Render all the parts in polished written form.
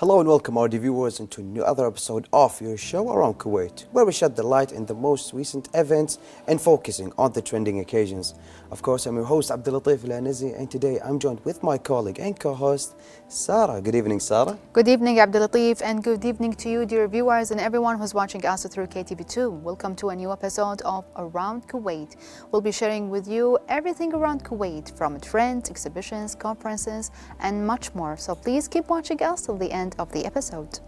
Hello and welcome our viewers into another episode of your show Around Kuwait, where we shed the light in the most recent events and focusing on the trending occasions. Of course, I'm your host Abdulatif Lanizi, and today I'm joined with my colleague and co-host Sarah. Good evening, Sarah. Good evening, Abdulatif, and good evening to you, dear viewers, and everyone who's watching us through KTV2. Welcome to a new episode of Around Kuwait. We'll be sharing with you everything around Kuwait, from trends, exhibitions, conferences, and much more. So please keep watching us till the end of the episode.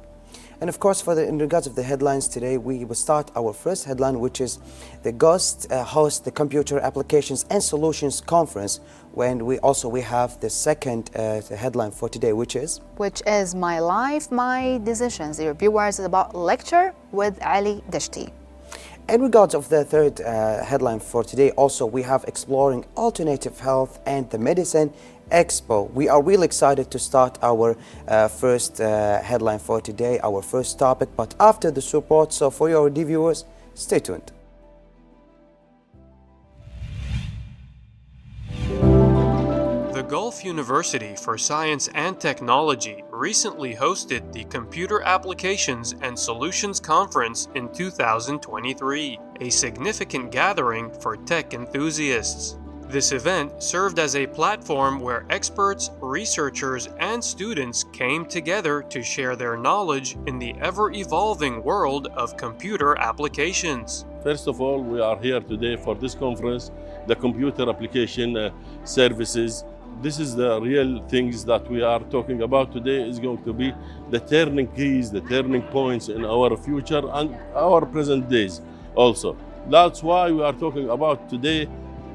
And of course, in regards of the headlines today, we will start our first headline, which is the GUST hosts the Computer Applications and Solutions Conference. When we have the second headline for today, which is My Life, My Decisions. Your viewers, is about lecture with Ali Dashti. In regards of the third headline for today, also we have exploring alternative health and the medicine expo. We are really excited to start our first headline for today, our first topic, but after the support. So for your viewers, stay tuned. The Gulf University for Science and Technology recently hosted the Computer Applications and Solutions Conference in 2023, a significant gathering for tech enthusiasts. This event served as a platform where experts, researchers, and students came together to share their knowledge in the ever-evolving world of computer applications. First of all, we are here today for this conference, the computer application services. This is the real things that we are talking about today is going to be the turning keys, the turning points in our future and our present days also. That's why we are talking about today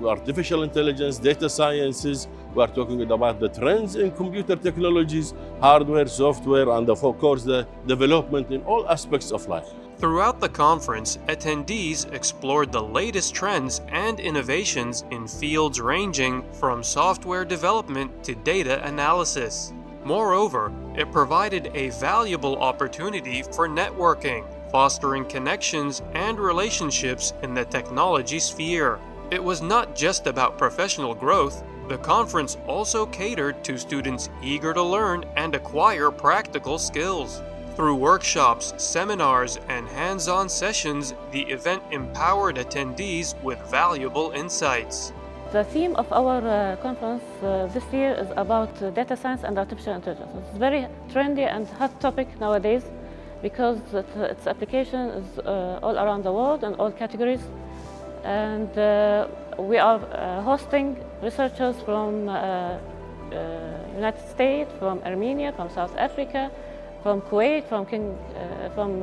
artificial intelligence, data sciences. We are talking about the trends in computer technologies, hardware, software, and of course the development in all aspects of life. Throughout the conference, attendees explored the latest trends and innovations in fields ranging from software development to data analysis. Moreover, it provided a valuable opportunity for networking, fostering connections and relationships in the technology sphere. It was not just about professional growth. The conference also catered to students eager to learn and acquire practical skills. Through workshops, seminars, and hands-on sessions, the event empowered attendees with valuable insights. The theme of our conference this year is about data science and artificial intelligence. It's a very trendy and hot topic nowadays because its application is all around the world in all categories. And we are hosting researchers from United States, from Armenia, from South Africa, from Kuwait, from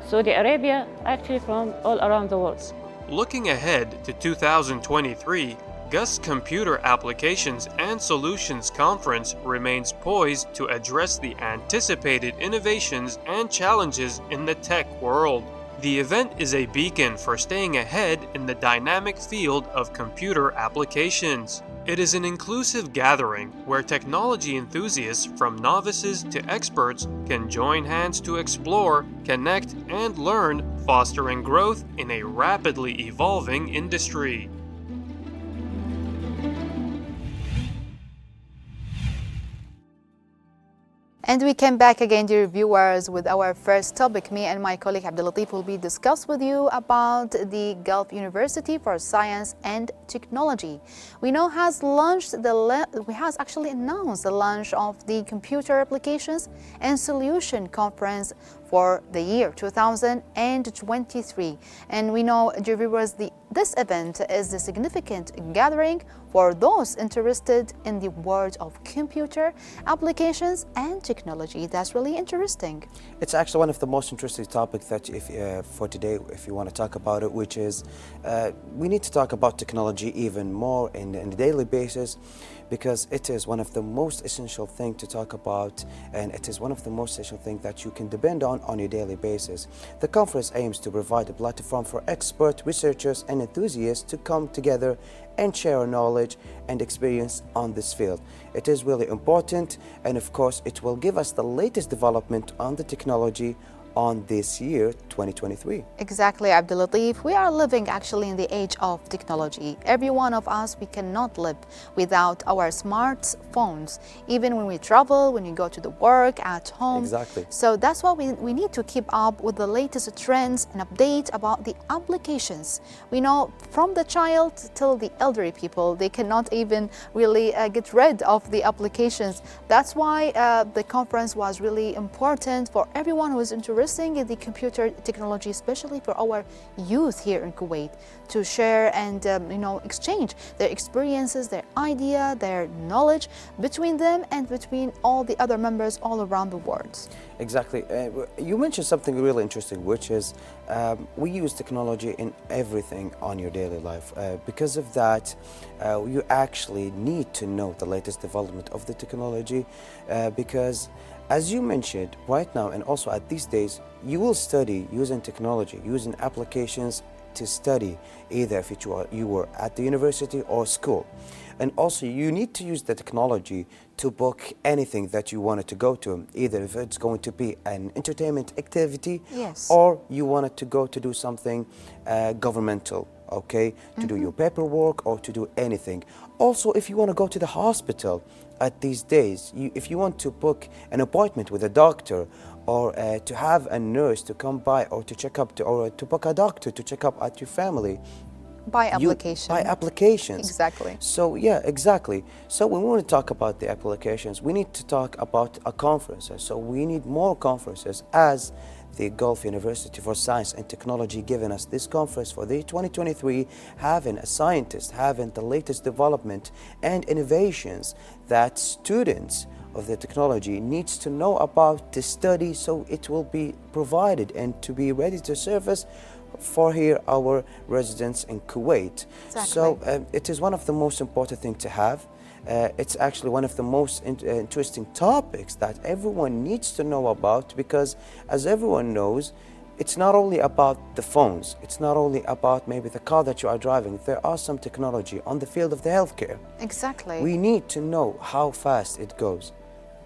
Saudi Arabia, actually from all around the world. Looking ahead to 2023, GUST Computer Applications and Solutions Conference remains poised to address the anticipated innovations and challenges in the tech world. The event is a beacon for staying ahead in the dynamic field of computer applications. It is an inclusive gathering where technology enthusiasts from novices to experts can join hands to explore, connect, and learn, fostering growth in a rapidly evolving industry. And we came back again, dear viewers, with our first topic. Me and my colleague Abdulatif will be discuss with you about the Gulf University for Science and Technology. We know has actually announced the launch of the Computer Applications and Solution Conference for the year 2023. And we know, dear viewers, this event is a significant gathering for those interested in the world of computer applications and technology. That's really interesting. It's actually one of the most interesting topics that for today, if you want to talk about it, which is we need to talk about technology even more in a daily basis, because it is one of the most essential things to talk about, and it is one of the most essential things that you can depend on your daily basis. The conference aims to provide a platform for expert researchers and enthusiasts to come together and share knowledge and experience on this field. It is really important, and of course it will give us the latest development on the technology on this year 2023. Exactly, Abdul Latif. We are living actually in the age of technology. Every one of us, we cannot live without our smartphones, even when we travel, when we go to the work, at home. Exactly. So that's why we need to keep up with the latest trends and updates about the applications. We know from the child till the elderly people, they cannot even really get rid of the applications. That's why the conference was really important for everyone who is interested in the computer technology, especially for our youth here in Kuwait, to share and exchange their experiences, their idea, their knowledge between them and between all the other members all around the world. Exactly. You mentioned something really interesting, which is we use technology in everything on your daily life. Because of that, you actually need to know the latest development of the technology because, as you mentioned, right now and also at these days, you will study using technology, using applications to study, either if you were at the university or school. And also you need to use the technology to book anything that you wanted to go to, either if it's going to be an entertainment activity, yes, or you wanted to go to do something governmental, okay, to do your paperwork or to do anything. Also, if you want to go to the hospital at these days, if you want to book an appointment with a doctor, or to have a nurse to come by, or to check up, or to book a doctor to check up at your family, by application. By applications. Exactly. So yeah, exactly. So when we want to talk about the applications, we need to talk about a conferences. So we need more conferences, as the Gulf University for Science and Technology given us this conference for the 2023, having a scientist, having the latest development and innovations that students of the technology needs to know about to study, so it will be provided and to be ready to service for here our residents in Kuwait. Exactly. So it is one of the most important thing to have. It's actually one of the most interesting topics that everyone needs to know about, because as everyone knows, it's not only about the phones, it's not only about maybe the car that you are driving. There are some technology on the field of the healthcare. Exactly. We need to know how fast it goes.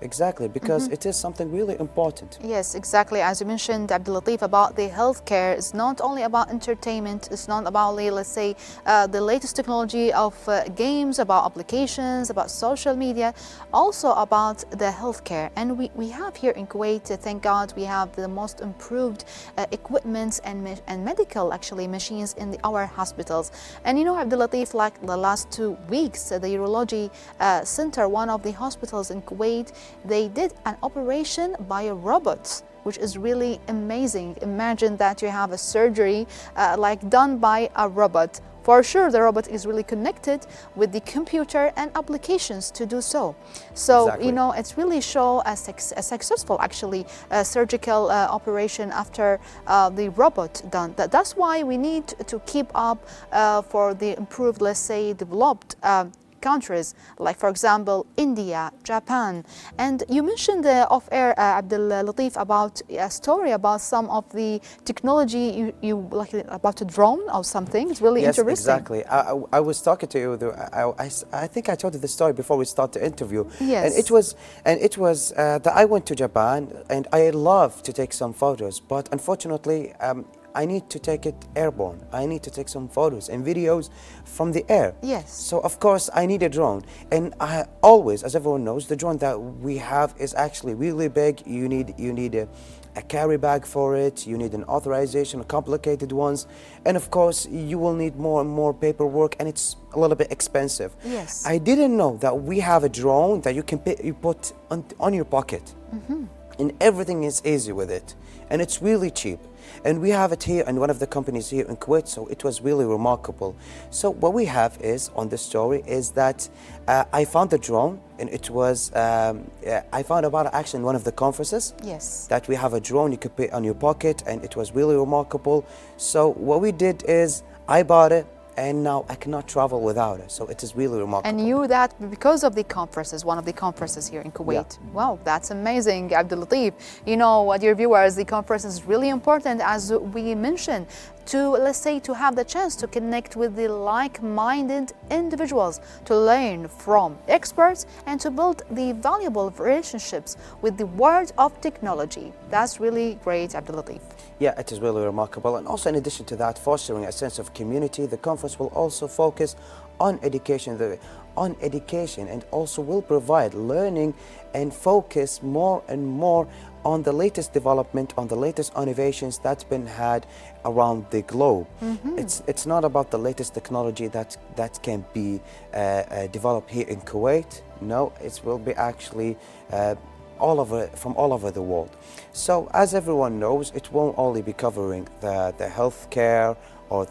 Exactly, because it is something really important. Yes, exactly. As you mentioned, Abdul Latif, about the healthcare, it's not only about entertainment, it's not about, let's say, the latest technology of games, about applications, about social media, also about the healthcare. And we have here in Kuwait, thank God, we have the most improved equipments and medical, actually, machines in our hospitals. And Abdul Latif, like the last 2 weeks, the urology center, one of the hospitals in Kuwait, they did an operation by a robot, which is really amazing. Imagine that you have a surgery like done by a robot. For sure, the robot is really connected with the computer and applications to do so. So, Exactly. it's really show a successful, actually, surgical operation after the robot done. That's why we need to keep up for the improved, let's say, developed countries, like for example India, Japan. And you mentioned off-air, Abdul Latif, about a story about some of the technology you like about a drone or something. It's really yes, interesting. Exactly. I was talking to you. I think I told you the story before we start the interview. Yes. And it was that I went to Japan and I love to take some photos, but unfortunately I need to take it airborne. I need to take some photos and videos from the air. Yes. So of course I need a drone. And I always, as everyone knows, the drone that we have is actually really big. You need a carry bag for it. You need an authorization, complicated ones. And of course you will need more and more paperwork, and it's a little bit expensive. Yes. I didn't know that we have a drone that you can put on your pocket. And everything is easy with it. And it's really cheap. And we have it here in one of the companies here in Kuwait, so it was really remarkable. So what we have is, on this story, is that I found the drone, and it was, I found about it actually in one of the conferences. Yes. That we have a drone you could put on your pocket, and it was really remarkable. So what we did is, I bought it, and now I cannot travel without it. So it is really remarkable. And you that because of the conferences, one of the conferences here in Kuwait. Yeah. Wow, that's amazing, Abdul Latif. What, your viewers, the conference is really important, as we mentioned, to, let's say, to have the chance to connect with the like-minded individuals, to learn from experts, and to build the valuable relationships with the world of technology. That's really great, Abdulatif. Yeah, it is really remarkable. And also, in addition to that, fostering a sense of community, the conference will also focus on education, and also will provide learning and focus more and more on the latest development, on the latest innovations that's been had around the globe. It's not about the latest technology that can be developed here in Kuwait. No, it will be actually from all over the world. So as everyone knows, it won't only be covering the healthcare or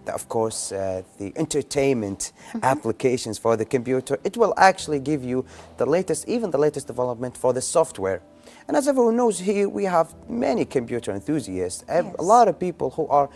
of course the entertainment applications for the computer. It will actually give you the latest development for the software. And as everyone knows, here we have many computer enthusiasts, Yes. a lot of people who are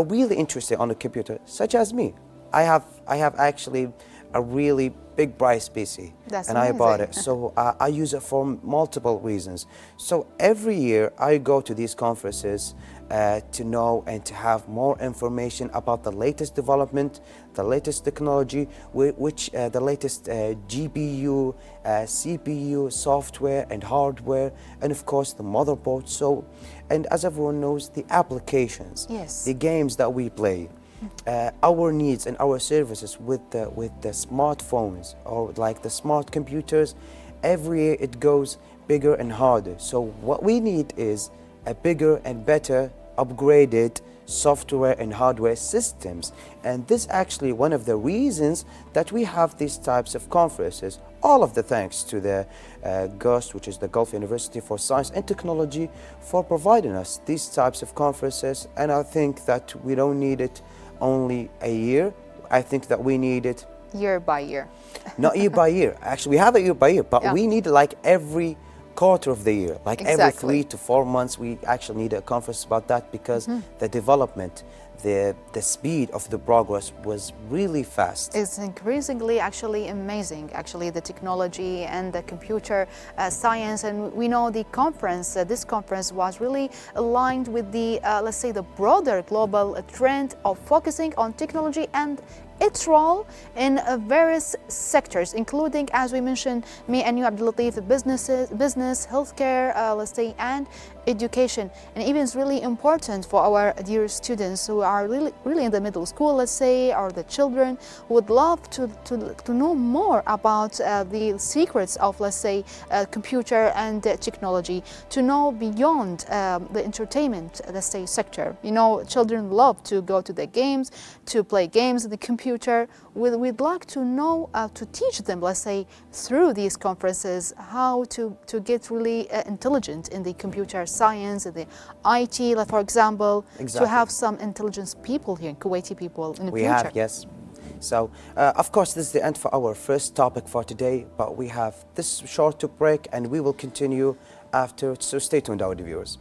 really interested on the computer, such as me. I have actually a really big price PC. That's and I bought amazing. it. So I use it for multiple reasons. So every year I go to these conferences to know and to have more information about the latest development, the latest technology, the latest GPU, CPU, software and hardware, and of course the motherboard. So, and as everyone knows, the applications, Yes. the games that we play, our needs and our services with the smartphones or like the smart computers, every year it goes bigger and harder. So what we need is a bigger and better upgraded software and hardware systems. And this actually one of the reasons that we have these types of conferences. All of the thanks to the GUST, which is the Gulf University for Science and Technology, for providing us these types of conferences. And I think that we don't need it only a year. I think that we need it Year by year. not year by year. Actually, we have it year by year, but Yeah. we need it like every quarter of the year, like every Exactly. 3 to 4 months. We actually need a conference about that because the development, the speed of the progress was really fast. It's increasingly actually amazing, actually, the technology and the computer science. And we know the conference, this conference was really aligned with the, let's say, the broader global trend of focusing on technology and its role in various sectors, including, as we mentioned, me and you, Abdulatif, business, healthcare, let's say, and education. And even it's really important for our dear students who are really in the middle school, let's say, or the children who would love to know more about the secrets of, let's say, computer and technology, to know beyond the entertainment, let's say, sector. You know, children love to go to the games, to play games in the computer. We'd like to know, to teach them, let's say, through these conferences, how to get really intelligent in the computer science, in the IT, like, for example, Exactly. to have some intelligent people here, Kuwaiti people in the We future. have, yes. So, of course, this is the end for our first topic for today, but we have this short break and we will continue after, so stay tuned, our viewers.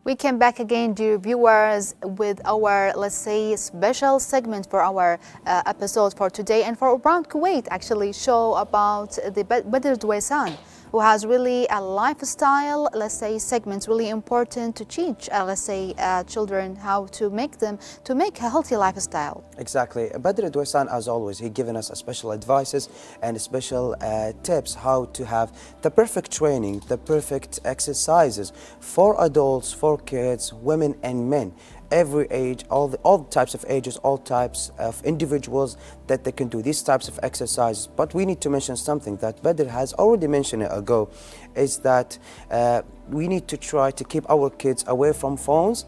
We came back again, dear viewers, with our, let's say, special segment for our episode for today and for around Kuwait, actually, show about the Badr Dwaysan, who has really a lifestyle, let's say, segments really important to teach, let's say, children how to make a healthy lifestyle. Exactly. Badr Dwaysan, as always, he given us a special advices and special tips how to have the perfect training, the perfect exercises for adults, for kids, women and men. Every age, all types of ages, all types of individuals that they can do these types of exercises. But we need to mention something that Badr has already mentioned it ago, is that we need to try to keep our kids away from phones,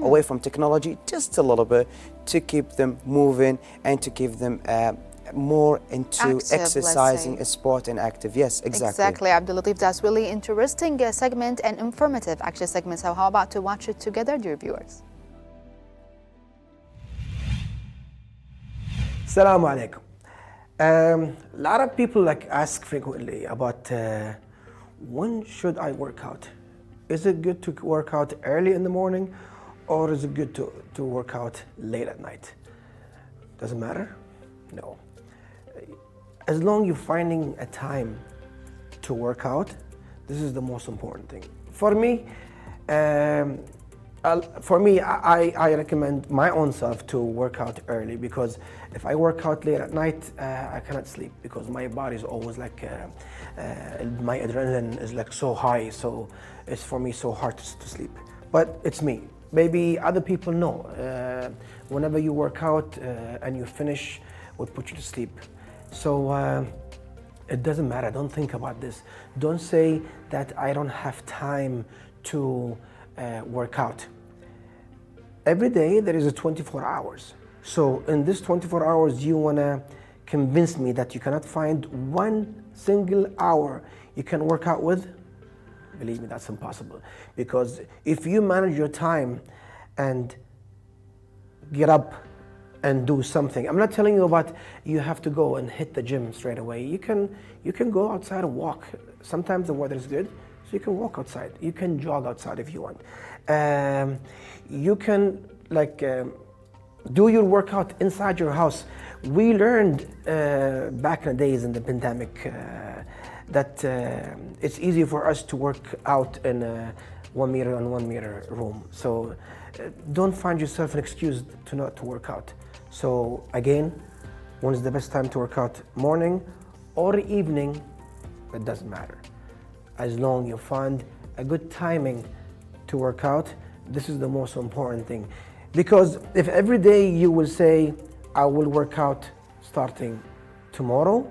away from technology, just a little bit, to keep them moving and to keep them more into Active, exercising, sport and active. Yes, exactly. Exactly, Abdul Latif. That's really interesting segment and informative actually segment. So how about to watch it together, dear viewers? Assalamu alaikum. A lot of people ask frequently about when should I work out? Is it good to work out early in the morning, or is it good to work out late at night? Does it matter? No. As long as you're finding a time to work out, this is the most important thing. For me, I recommend my own self to work out early, because if I work out late at night, I cannot sleep, because my body is always my adrenaline is so high, so it's for me so hard to sleep. But it's me. Maybe other people know. Whenever you work out and you finish, will put you to sleep. So it doesn't matter. Don't think about this. Don't say that I don't have time to work out. Every day there is a 24 hours. So in this 24 hours, you want to convince me that you cannot find one single hour you can work out with? Believe me, that's impossible. Because if you manage your time and get up and do something, I'm not telling you about you have to go and hit the gym straight away. You can go outside and walk. Sometimes the weather is good, so you can walk outside. You can jog outside if you want. You can do your workout inside your house. We learned back in the days in the pandemic that it's easy for us to work out in a 1 meter on 1 meter room. So don't find yourself an excuse to not to work out. So again, when is the best time to work out? Morning or evening? It doesn't matter. As long as you find a good timing to work out, this is the most important thing. Because if every day you will say, I will work out starting tomorrow,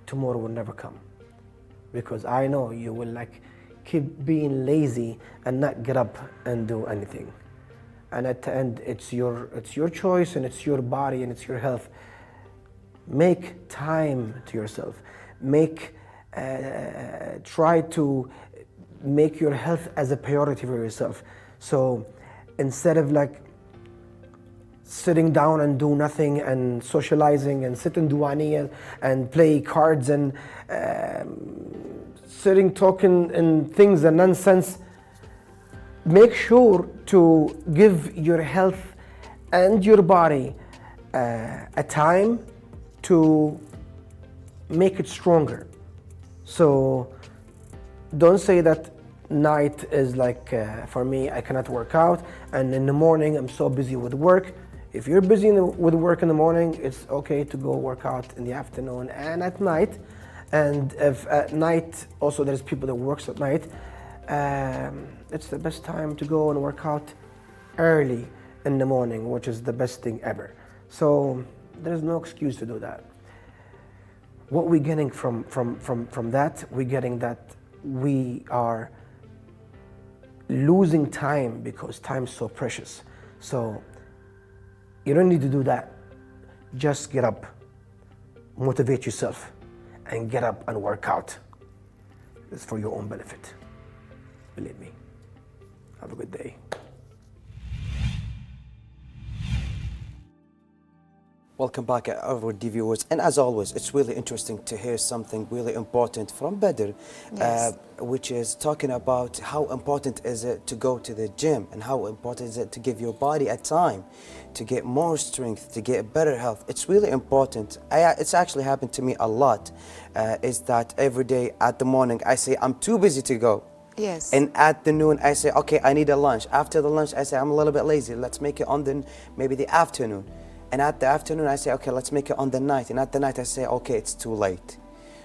tomorrow will never come. Because I know you will keep being lazy and not get up and do anything. And at the end, it's your choice, and it's your body, and it's your health. Make time to yourself. Try to make your health as a priority for yourself. So instead of sitting down and do nothing and socializing and sit in duaniya and play cards and sitting talking and things and nonsense, make sure to give your health and your body a time to make it stronger. So don't say that night is for me, I cannot work out, and in the morning I'm so busy with work. If you're busy with work in the morning, it's okay to go work out in the afternoon and at night. And if at night also there's people that works at night, it's the best time to go and work out early in the morning, which is the best thing ever. So there's no excuse to do that. What we're getting from that, we're getting that we are losing time, because time is so precious. So you don't need to do that. Just get up, motivate yourself, and get up and work out. It's for your own benefit. Believe me. Have a good day. Welcome back, our viewers. And as always, it's really interesting to hear something really important from Bedr, Yes. which is talking about how important is it to go to the gym and how important is it to give your body a time to get more strength, to get better health. It's really important. It's actually happened to me a lot, is that every day at the morning I say I'm too busy to go. Yes. And at the noon, I say, okay, I need a lunch. After the lunch, I say, I'm a little bit lazy. Let's make it on maybe the afternoon. And at the afternoon, I say, okay, let's make it on the night. And at the night, I say, okay, it's too late.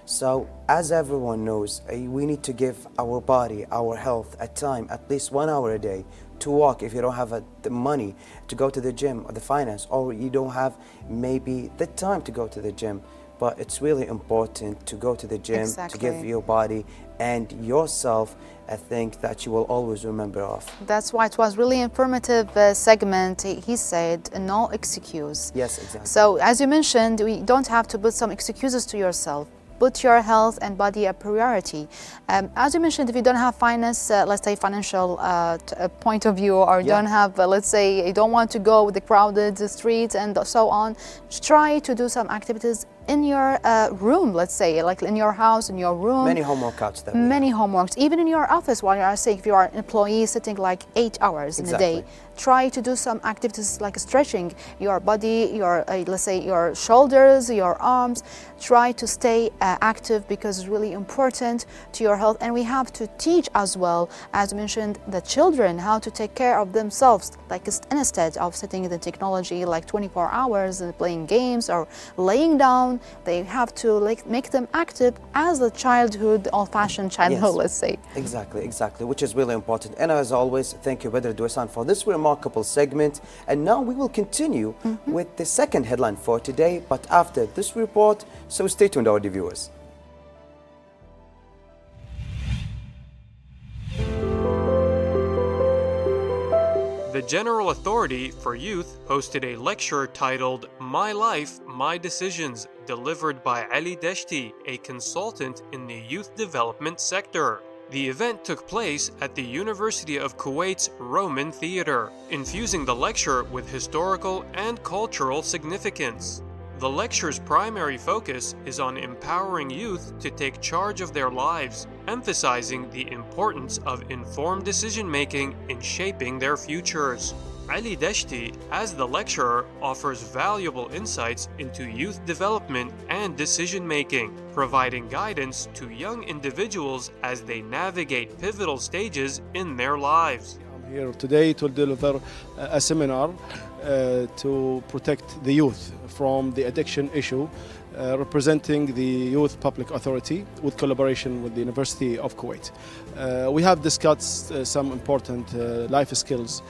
So as everyone knows, we need to give our body, our health, a time, at least 1 hour a day to walk if you don't have the money to go to the gym or the finance, or you don't have maybe the time to go to the gym. But it's really important to go to the gym, Exactly. to give your body and yourself a thing that you will always remember of. That's why it was really informative segment. He said, no excuse. Yes, exactly. So as you mentioned, we don't have to put some excuses to yourself. Put your health and body a priority. As you mentioned, if you don't have finance, let's say financial point of view, or Yeah. don't have, let's say, you don't want to go with the crowded streets and so on, try to do some activities in your room, let's say, like in your house, in your room. Many home workouts that we have. Many homeworks, even in your office while you are sick. If you are an employee sitting like 8 hours in a day, Exactly. try to do some activities like stretching your body, your let's say your shoulders, your arms. Try to stay active because it's really important to your health. And we have to teach as well, as mentioned, the children how to take care of themselves, like instead of sitting in the technology like 24 hours and playing games or laying down. They have to make them active as a childhood, old-fashioned childhood, Yes. let's say. Exactly, which is really important. And as always, thank you, Bedr Douessan, for this remarkable segment. And now we will continue with the second headline for today, but after this report, so stay tuned, our viewers. The General Authority for Youth hosted a lecture titled My Life, My Decisions, delivered by Ali Deshti, a consultant in the youth development sector. The event took place at the University of Kuwait's Roman Theater, infusing the lecture with historical and cultural significance. The lecture's primary focus is on empowering youth to take charge of their lives, emphasizing the importance of informed decision-making in shaping their futures. Ali Deshti, as the lecturer, offers valuable insights into youth development and decision-making, providing guidance to young individuals as they navigate pivotal stages in their lives. I'm here today to deliver a seminar to protect the youth from the addiction issue, representing the Youth Public Authority with collaboration with the University of Kuwait. We have discussed some important life skills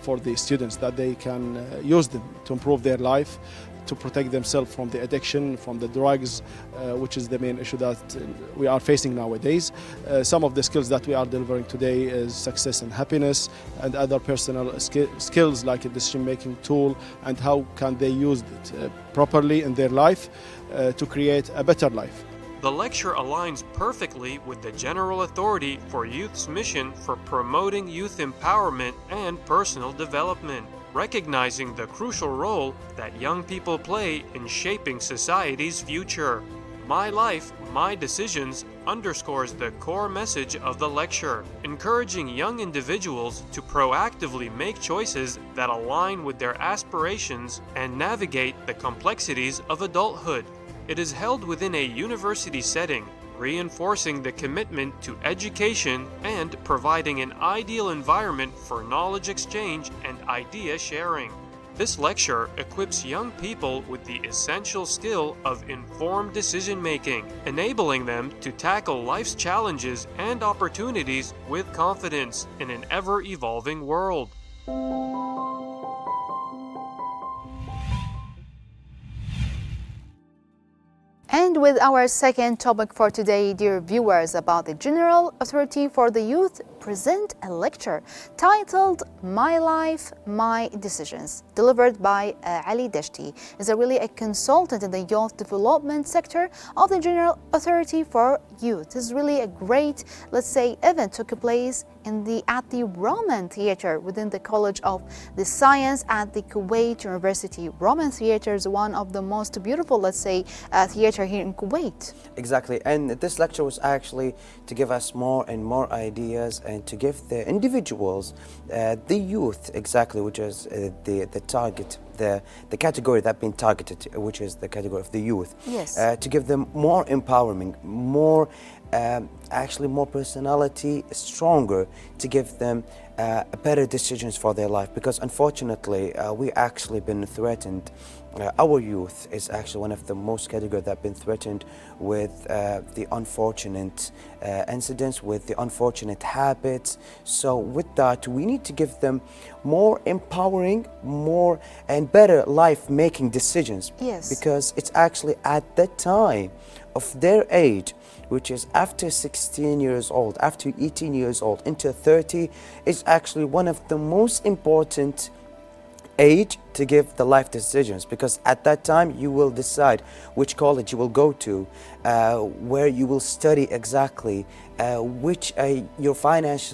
for the students that they can use them to improve their life, to protect themselves from the addiction, from the drugs, which is the main issue that we are facing nowadays. Some of the skills that we are delivering today is success and happiness, and other personal skills like a decision-making tool, and how can they use it properly in their life to create a better life. The lecture aligns perfectly with the General Authority for Youth's mission for promoting youth empowerment and personal development, recognizing the crucial role that young people play in shaping society's future. My Life, My Decisions underscores the core message of the lecture, encouraging young individuals to proactively make choices that align with their aspirations and navigate the complexities of adulthood. It is held within a university setting, reinforcing the commitment to education and providing an ideal environment for knowledge exchange and idea sharing. This lecture equips young people with the essential skill of informed decision-making, enabling them to tackle life's challenges and opportunities with confidence in an ever-evolving world. And with our second topic for today, dear viewers, about the General Authority for the Youth present a lecture titled My Life, My Decisions, delivered by Ali Deshti. Is really a consultant in the youth development sector of the General Authority for Youth. This is really a great, let's say, event took place at the Roman Theater within the College of the Science at the Kuwait University. Roman Theater is one of the most beautiful, let's say, theater here in Kuwait. Exactly, and this lecture was actually to give us more and more ideas and to give the individuals, the youth, exactly, which is the target, the category that been targeted, which is the category of the youth. Yes. To give them more empowerment, more actually more personality, stronger, to give them better decisions for their life. Because unfortunately, we actually been threatened. Our youth is actually one of the most categories that have been threatened with the unfortunate incidents, with the unfortunate habits. So with that, we need to give them more empowering, more and better life-making decisions. Yes. Because it's actually at the time of their age, which is after 16 years old, after 18 years old, into 30, is actually one of the most important age to give the life decisions, because at that time you will decide which college you will go to, where you will study exactly, which your finance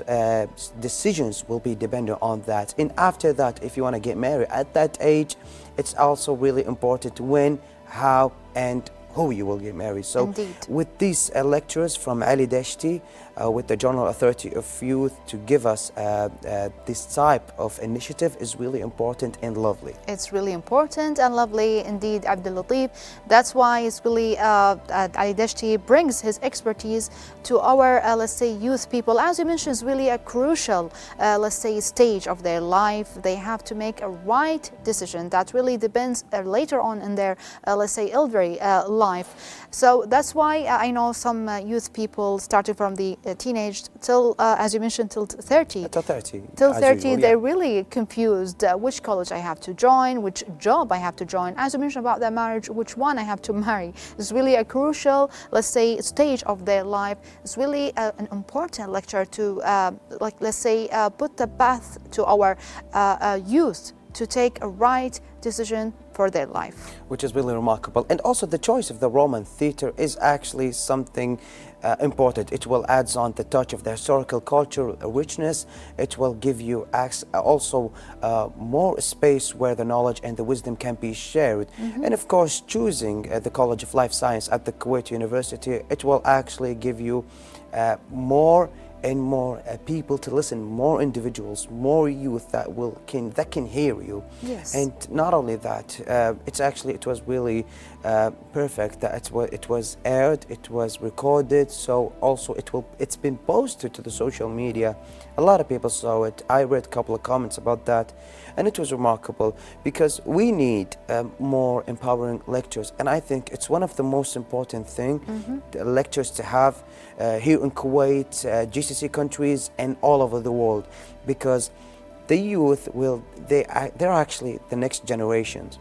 decisions will be dependent on that. And after that, if you want to get married at that age, it's also really important when, how, and who you will get married. So Indeed. with these lectures from Ali Dashti, with the General Authority of Youth, to give us this type of initiative is really important and lovely. It's really important and lovely indeed, Abdul Latif. That's why it's really Ali Dashti brings his expertise to our, let's say, youth people. As you mentioned, it's really a crucial, let's say, stage of their life. They have to make a right decision that really depends later on in their, let's say, elderly life. So that's why I know some youth people starting from the teenage till, as you mentioned, till 30. Till 30. Till as 30, usual, they're yeah. really confused which college I have to join, which job I have to join. As you mentioned about their marriage, which one I have to marry. It's really a crucial, let's say, stage of their life. It's really an important lecture to, like, let's say, put the path to our youth to take a right decision for their life. Which is really remarkable. And also the choice of the Roman theater is actually something important. It will add on the touch of the historical culture richness. It will give you also more space where the knowledge and the wisdom can be shared. And of course, choosing the College of Life Science at the Kuwait University, it will actually give you more and more people to listen, more individuals, more youth that can hear you. Yes. And not only that, it was really perfect that it was aired, it was recorded. So also it's been posted to the social media. A lot of people saw it. I read a couple of comments about that, and it was remarkable because we need more empowering lectures, and I think it's one of the most important the lectures to have here in Kuwait, GCC countries, and all over the world, because the youth they're actually the next generations.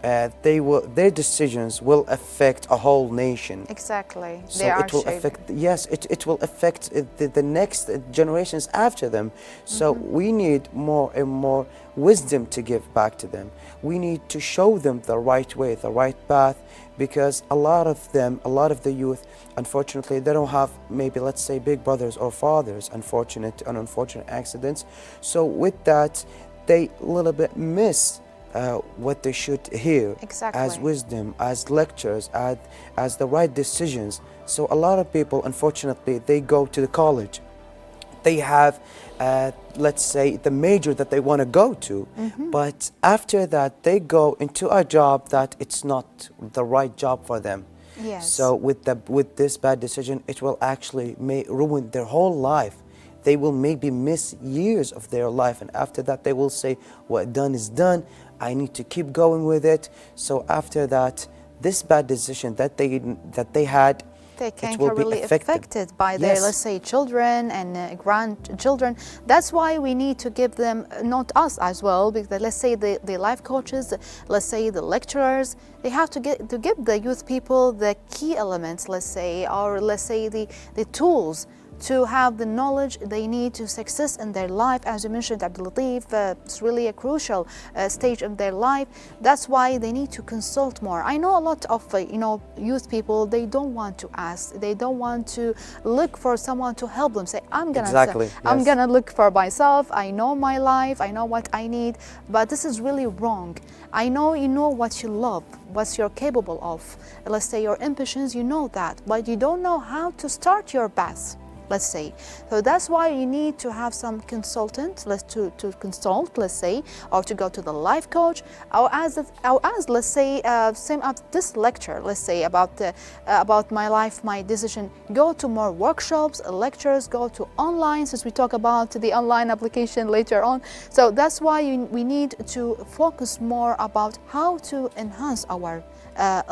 Their decisions will affect a whole nation. Exactly. So They are it will shaping. affect, yes, it will affect the next generations after them. So we need more and more wisdom to give back to them. We need to show them the right way, the right path, because a lot of the youth, unfortunately, they don't have, maybe, let's say, big brothers or fathers, unfortunate accidents. So with that, they a little bit miss what they should hear Exactly. as wisdom, as lectures, as the right decisions. So a lot of people, unfortunately, they go to the college. They have, let's say, the major that they want to go to. But after that, they go into a job that it's not the right job for them. Yes. So with this bad decision, it will actually ruin their whole life. They will maybe miss years of their life. And after that, they will say, what done is done. I need to keep going with it. So after that, this bad decision that they had, they can it will get be really affected. affected by their, Yes. let's say, children and grandchildren. That's why we need to give them, not us as well, because let's say the life coaches, let's say the lecturers, they have to give the youth people the key elements, let's say, or let's say the tools to have the knowledge they need to success in their life. As you mentioned, Abdul Latif, it's really a crucial stage of their life. That's why they need to consult more. I know a lot of youth people, they don't want to ask, they don't want to look for someone to help them. Say, I'm gonna look for myself. I know my life, I know what I need. But this is really wrong. I know you know what you love, what you're capable of. Let's say your ambitions, you know that, but you don't know how to start your path, let's say. So that's why you need to have some consultant, to consult, let's say, or to go to the life coach, or as let's say, same as this lecture, let's say, about my life, my decision, go to more workshops, lectures, go to online, since we talk about the online application later on. So that's why we need to focus more about how to enhance our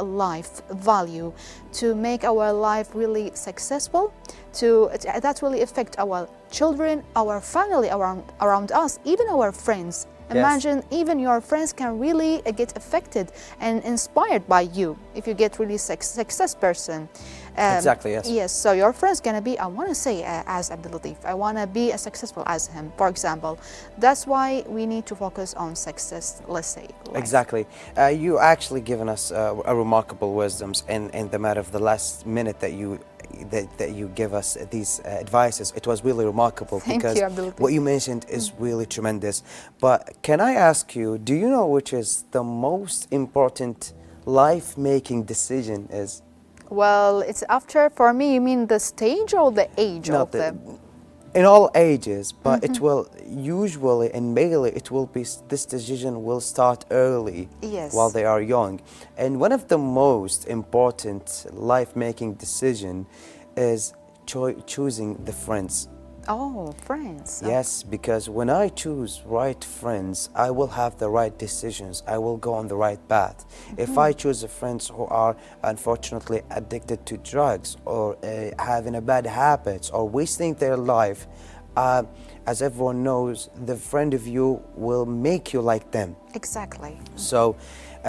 life value, to make our life really successful, that really affect our children, our family around us, even our friends. Imagine even your friends can really get affected and inspired by you if you get really success person. Exactly, yes. Yes, so your friend's gonna be, I wanna say as Abdul Latif, I wanna be as successful as him, for example. That's why we need to focus on success, let's say. Exactly. You actually given us a remarkable wisdoms in the matter of the last minute that you give us these advices. It was really remarkable. Thank you, Abdul Latif. What you mentioned is really tremendous. But can I ask you, do you know which is the most important life-making decision is? Well, it's after, for me, you mean the stage or the age of them? In all ages, but it will usually and mainly it will be, this decision will start early, while they are young. And one of the most important life-making decision is choosing the friends. Oh, friends. Yes, because when I choose right friends, I will have the right decisions. I will go on the right path. If I choose friends who are unfortunately addicted to drugs or having a bad habits or wasting their life, as everyone knows, the friend of you will make you like them. Exactly. So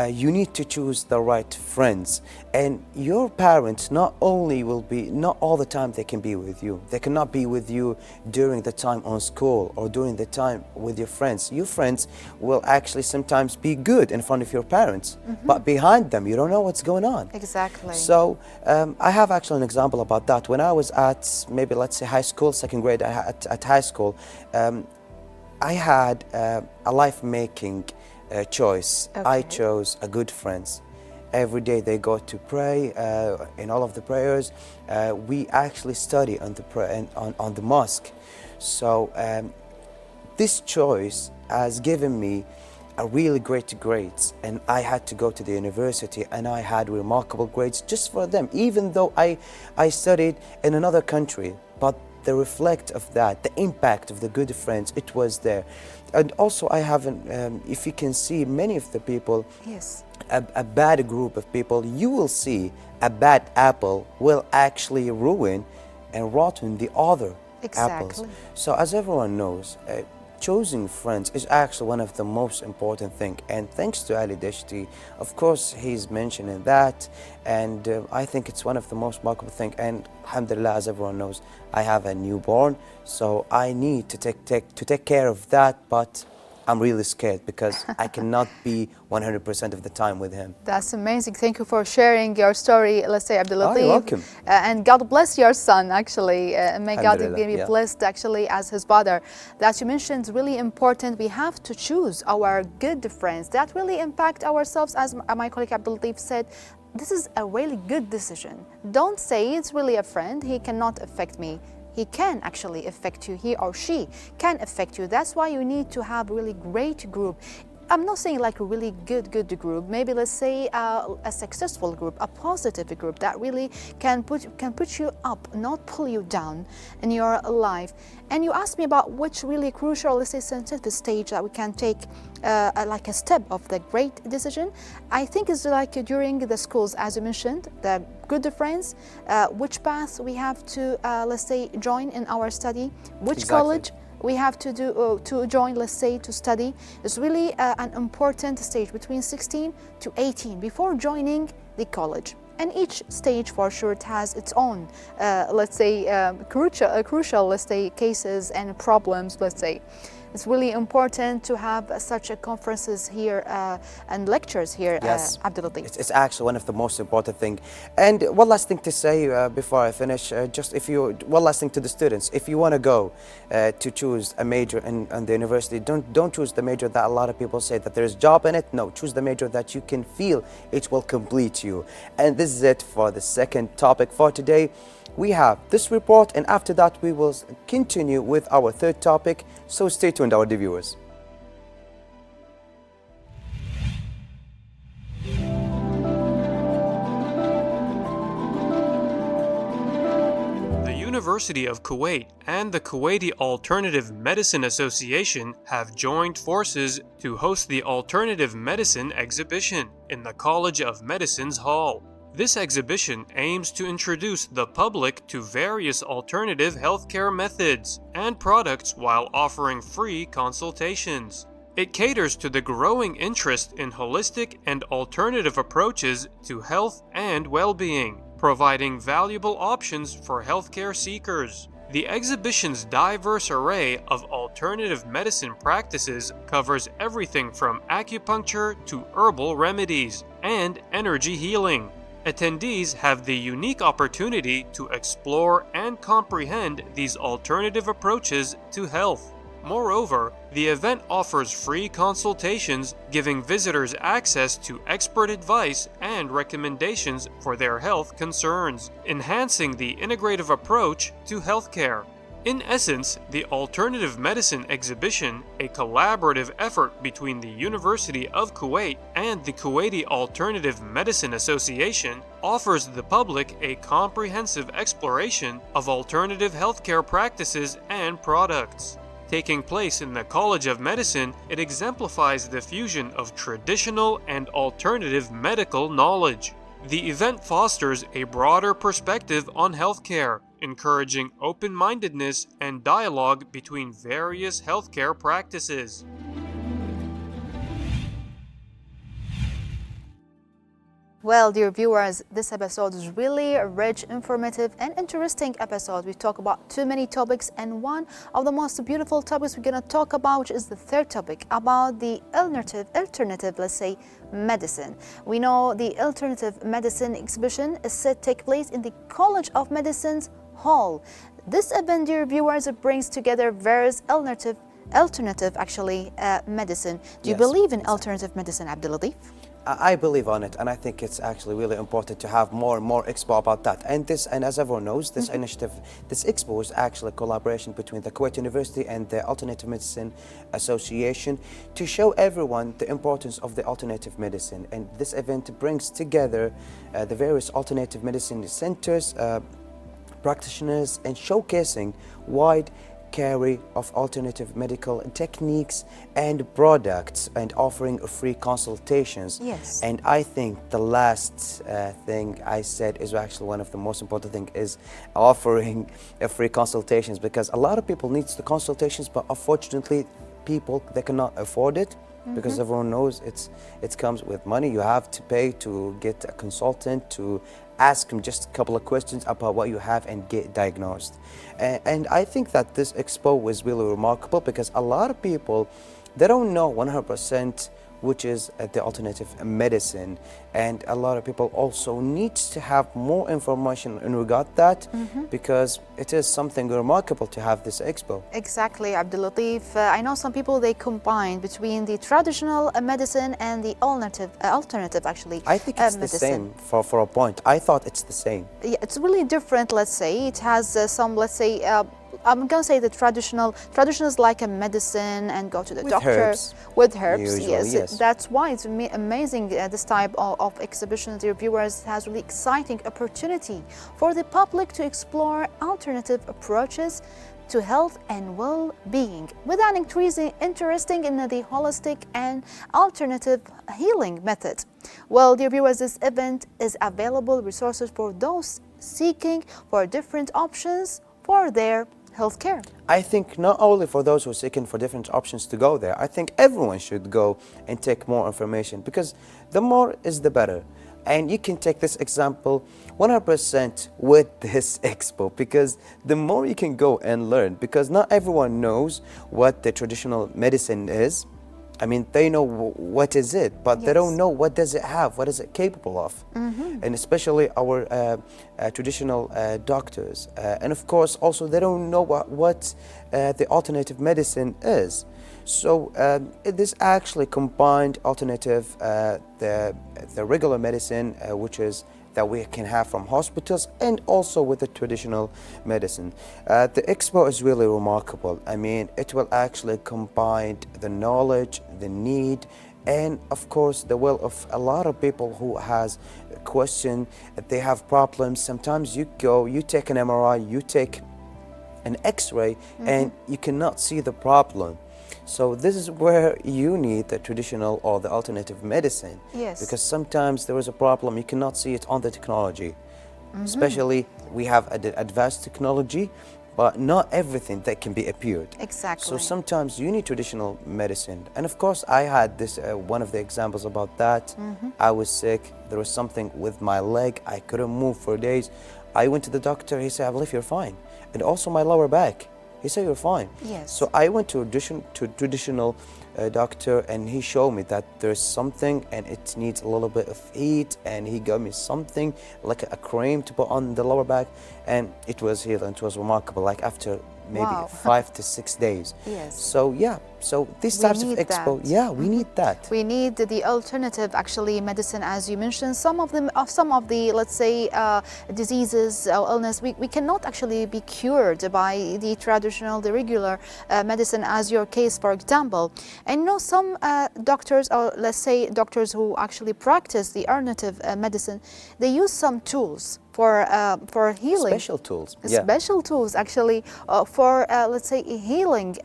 you need to choose the right friends, and your parents not all the time they can be with you. They cannot be with you during the time on school or during the time with your friends. Your friends will actually sometimes be good in front of your parents, but behind them you don't know what's going on. Exactly. So I have actually an example about that. When I was at maybe let's say high school, second grade at high school, I had a life-making choice. I chose a good friends. Every day they go to pray. In all of the prayers, we actually study on the mosque. So this choice has given me a really great grades, and I had to go to the university, and I had remarkable grades just for them, even though I studied in another country. But the reflect of that, the impact of the good friends, it was there. And also I haven't, if you can see many of the people, a bad group of people, you will see a bad apple will actually ruin and rotten the other apples. So as everyone knows, choosing friends is actually one of the most important thing. And thanks to Ali Deshti, of course, he's mentioning that. And I think it's one of the most remarkable thing. And alhamdulillah, as everyone knows, I have a newborn, so I need to take care of that. But I'm really scared because I cannot be 100% of the time with him. That's amazing. Thank you for sharing your story, let's say, Abdul Latif. Oh, you're welcome. And God bless your son, actually. May God be blessed, actually, as his father. That you mentioned is really important. We have to choose our good friends. That really impact ourselves, as my colleague Abdul Latif said. This is a really good decision. Don't say it's really a friend, he cannot affect me. He can actually affect you, he or she can affect you. That's why you need to have a really great group. I'm not saying like a really good group, maybe let's say a successful group, a positive group that really can put you up, not pull you down in your life. And you asked me about which really crucial, let's say, sensitive stage that we can take like a step of the great decision. I think it's like during the schools, as you mentioned, the good friends, which path we have to, let's say, join in our study, which college we have to do to join, let's say, to study. It's really an important stage between 16 to 18 before joining the college. And each stage for sure it has its own, let's say, crucial, let's say, cases and problems, let's say. It's really important to have such conferences here and lectures here, Yes, Abdulatif. it's actually one of the most important thing. And one last thing to say before I finish, one last thing to the students. If you want to go to choose a major in the university, don't choose the major that a lot of people say that there's job in it. No, choose the major that you can feel it will complete you. And this is it for the second topic for today. We have this report, and after that we will continue with our third topic, so stay tuned, our viewers. The University of Kuwait and the Kuwaiti Alternative Medicine Association have joined forces to host the Alternative Medicine Exhibition in the College of Medicine's Hall. This exhibition aims to introduce the public to various alternative healthcare methods and products while offering free consultations. It caters to the growing interest in holistic and alternative approaches to health and well-being, providing valuable options for healthcare seekers. The exhibition's diverse array of alternative medicine practices covers everything from acupuncture to herbal remedies and energy healing. Attendees have the unique opportunity to explore and comprehend these alternative approaches to health. Moreover, the event offers free consultations, giving visitors access to expert advice and recommendations for their health concerns, enhancing the integrative approach to healthcare. In essence, the Alternative Medicine Exhibition, a collaborative effort between the University of Kuwait and the Kuwaiti Alternative Medicine Association, offers the public a comprehensive exploration of alternative healthcare practices and products. Taking place in the College of Medicine, it exemplifies the fusion of traditional and alternative medical knowledge. The event fosters a broader perspective on healthcare, encouraging open-mindedness and dialogue between various healthcare practices. Well, dear viewers, this episode is really a rich, informative, and interesting episode. We talk about too many topics, and one of the most beautiful topics we're going to talk about, which is the third topic, about the alternative, let's say, medicine. We know the Alternative Medicine Exhibition is set to take place in the College of Medicine's Hall. This event, dear viewers, it brings together various alternative medicine. Do you Yes, believe in exactly. alternative medicine, Abdulatif? I believe on it, and I think it's actually really important to have more and more expo about that. And as everyone knows, this initiative, this expo is actually a collaboration between the Kuwait University and the Alternative Medicine Association to show everyone the importance of the alternative medicine. And this event brings together the various alternative medicine centers, practitioners, and showcasing wide carry of alternative medical techniques and products, and offering free consultations. Yes. And I think the last thing I said is actually one of the most important thing, is offering free consultations, because a lot of people needs the consultations, but unfortunately people, they cannot afford it. Because everyone knows it comes with money. You have to pay to get a consultant, to ask him just a couple of questions about what you have and get diagnosed. And I think that this expo was really remarkable, because a lot of people, they don't know 100% which is the alternative medicine, and a lot of people also needs to have more information in regard that, because it is something remarkable to have this expo. Exactly, Abdulatif. I know some people, they combine between the traditional medicine and the alternative actually. I think it's the medicine. same for a point. I thought it's the same. Yeah, it's really different, let's say. It has some, let's say, I'm gonna say the traditional is like a medicine and go to the With doctor herbs. with herbs. Usually, yes. That's why it's amazing. This type of exhibitions, dear viewers, has really exciting opportunity for the public to explore alternative approaches to health and well-being, with an increasing interest in the holistic and alternative healing method. Well, dear viewers, this event is available resources for those seeking for different options for their healthcare. I think not only for those who are seeking for different options to go there, I think everyone should go and take more information, because the more is the better. And you can take this example 100% with this expo, because the more you can go and learn, because not everyone knows what the traditional medicine is. I mean, they know what is it, but they don't know what does it have, what is it capable of. And especially our traditional doctors. And of course, also they don't know what the alternative medicine is. So this actually combined alternative, the regular medicine, which is that we can have from hospitals, and also with the traditional medicine. The expo is really remarkable. I mean, it will actually combine the knowledge, the need, and of course the will of a lot of people who has a question, they have problems. Sometimes you go, you take an MRI, you take an X-ray, and you cannot see the problem. So this is where you need the traditional or the alternative medicine. Yes. Because sometimes there is a problem, you cannot see it on the technology. Especially we have advanced technology, but not everything that can be appeared. Exactly. So sometimes you need traditional medicine. And of course I had this, one of the examples about that. I was sick, there was something with my leg, I couldn't move for days. I went to the doctor, he said, I believe you're fine. And also my lower back. He said, you're fine. Yes. So I went to traditional doctor, and he showed me that there's something and it needs a little bit of heat, and he gave me something like a cream to put on the lower back, and it was healed, and it was remarkable, like after maybe Wow. 5 to 6 days. Yes. So yeah, so these We types of need expo, that. yeah, we need that. We need the alternative, actually, medicine, as you mentioned. Some of the, let's say, diseases or illness, we cannot actually be cured by the traditional, the regular medicine, as your case, for example. And you know, some doctors, or let's say doctors who actually practice the alternative medicine, they use some tools for healing. Special tools. Yeah. Special tools, actually, for let's say healing,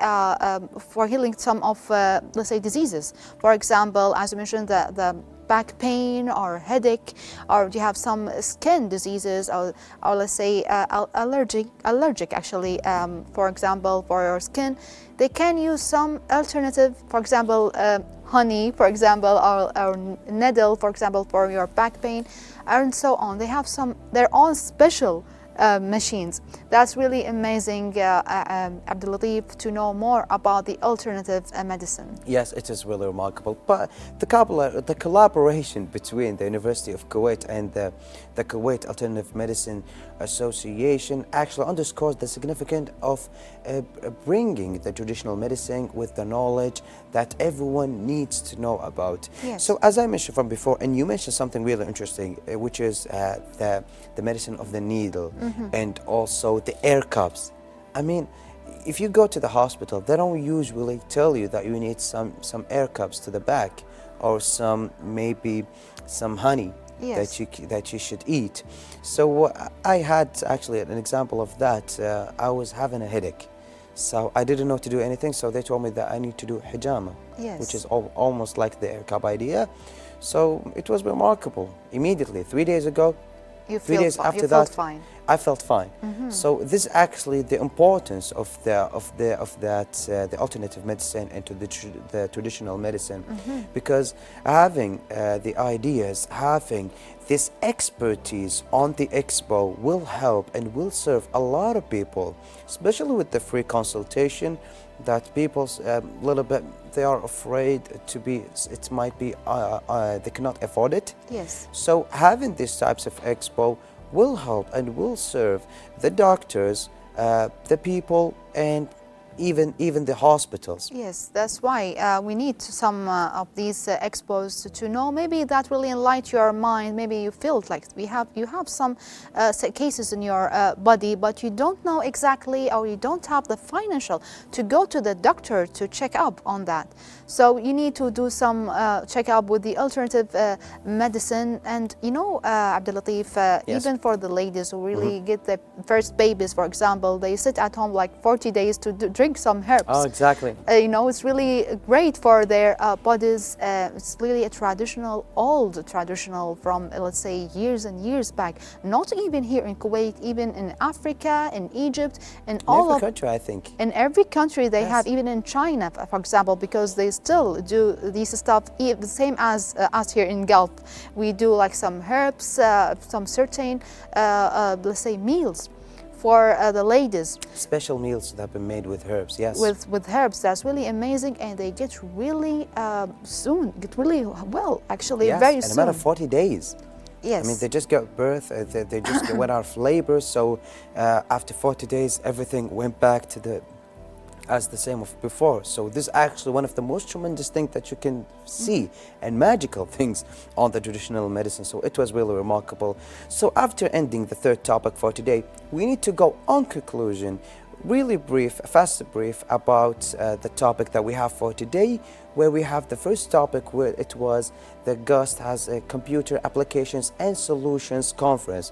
for healing some of let's say diseases. For example, as you mentioned, the back pain or headache, or you have some skin diseases, or let's say allergic actually. For example, for your skin, they can use some alternative. For example, honey, for example, or needle, for example, for your back pain, and so on. They have their own special machines. That's really amazing, Abdulatif, to know more about the alternative medicine. Yes, it is really remarkable. But the collaboration between the University of Kuwait and the Kuwait Alternative Medicine Association actually underscores the significance of bringing the traditional medicine with the knowledge that everyone needs to know about. Yes. So as I mentioned from before, and you mentioned something really interesting, which is the medicine of the needle, and also the air cups. I mean, if you go to the hospital, they don't usually tell you that you need some air cups to the back, or maybe some honey. Yes. that you should eat. So I had actually an example of that. I was having a headache, so I didn't know to do anything. So they told me that I need to do hijama, Yes. which is almost like the air cup idea. So it was remarkable. Immediately, 3 days ago, You 3 days after you that, felt fine. I felt fine. So this is actually the importance of the alternative medicine into the traditional medicine, because having the ideas, having this expertise on the expo will help and will serve a lot of people, especially with the free consultation. That people little bit, they are afraid to be, it might be they cannot afford it. Yes. So having these types of expo will help and will serve the doctors, the people, and even the hospitals. Yes, that's why we need some of these expos to know. Maybe that will enlighten your mind. Maybe you feel like you have some cases in your body, but you don't know exactly, or you don't have the financial to go to the doctor to check up on that. So you need to do some check-up with the alternative medicine. And you know, Abdulatif, Yes. even for the ladies who really get the first babies, for example, they sit at home like 40 days to drink drink some herbs. Oh, exactly. It's really great for their bodies. It's really a old traditional from, let's say, years and years back. Not even here in Kuwait, even in Africa, in Egypt, in all Every country, I think. in every country they Yes. have, even in China, for example, because they still do this stuff, the same as us here in Gulf. We do like some herbs, some certain, let's say, meals for the ladies. Special meals that have been made with herbs, yes. With herbs, that's really amazing, and they get really get really well, actually, Yes, very in a soon. matter of 40 days. Yes. I mean, they just got birth, they just went out of labor, so after 40 days, everything went back to as the same of before. So this is actually one of the most tremendous things that you can see and magical things on the traditional medicine. So it was really remarkable. So after ending the third topic for today, we need to go on conclusion, really brief, fast brief about the topic that we have for today, where we have the first topic where it was the GUST has a Computer Applications and Solutions Conference.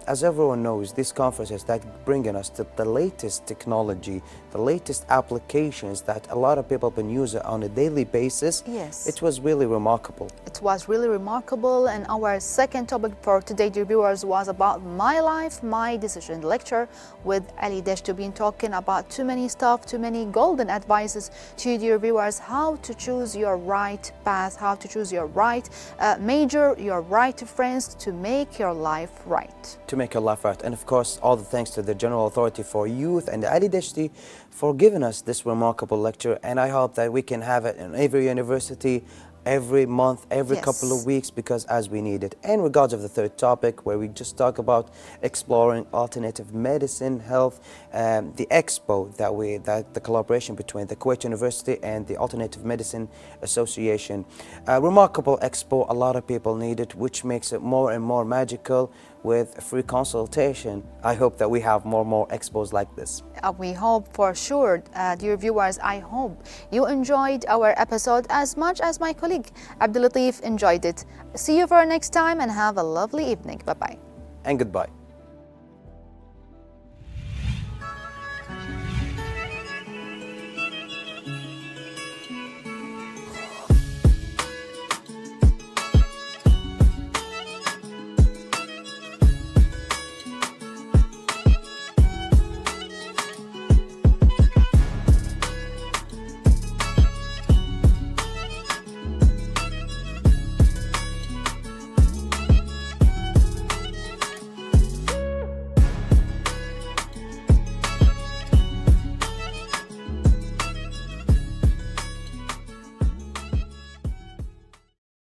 As everyone knows, these conferences that bringing us to the latest technology, the latest applications that a lot of people have been using on a daily basis. Yes. It was really remarkable. It was really remarkable, and our second topic for today, dear viewers, was about My Life, My Decision lecture with Ali Desh, to be talking about too many stuff, too many golden advices to dear viewers, how to choose your right path, how to choose your right major, your right friends to make your life right. To make your life right. And of course, all the thanks to the General Authority for Youth and Ali Deshti for giving us this remarkable lecture. And I hope that we can have it in every university, every month, every couple of weeks, because as we need it. And regards of the third topic, where we just talk about exploring alternative medicine, health, the expo that the collaboration between the Kuwait University and the Alternative Medicine Association. A remarkable expo, a lot of people need it, which makes it more and more magical with free consultation. I hope that we have more and more expos like this. We hope for sure, dear viewers, I hope you enjoyed our episode as much as my colleague Abdul Latif enjoyed it. See you for next time and have a lovely evening. Bye-bye. And goodbye.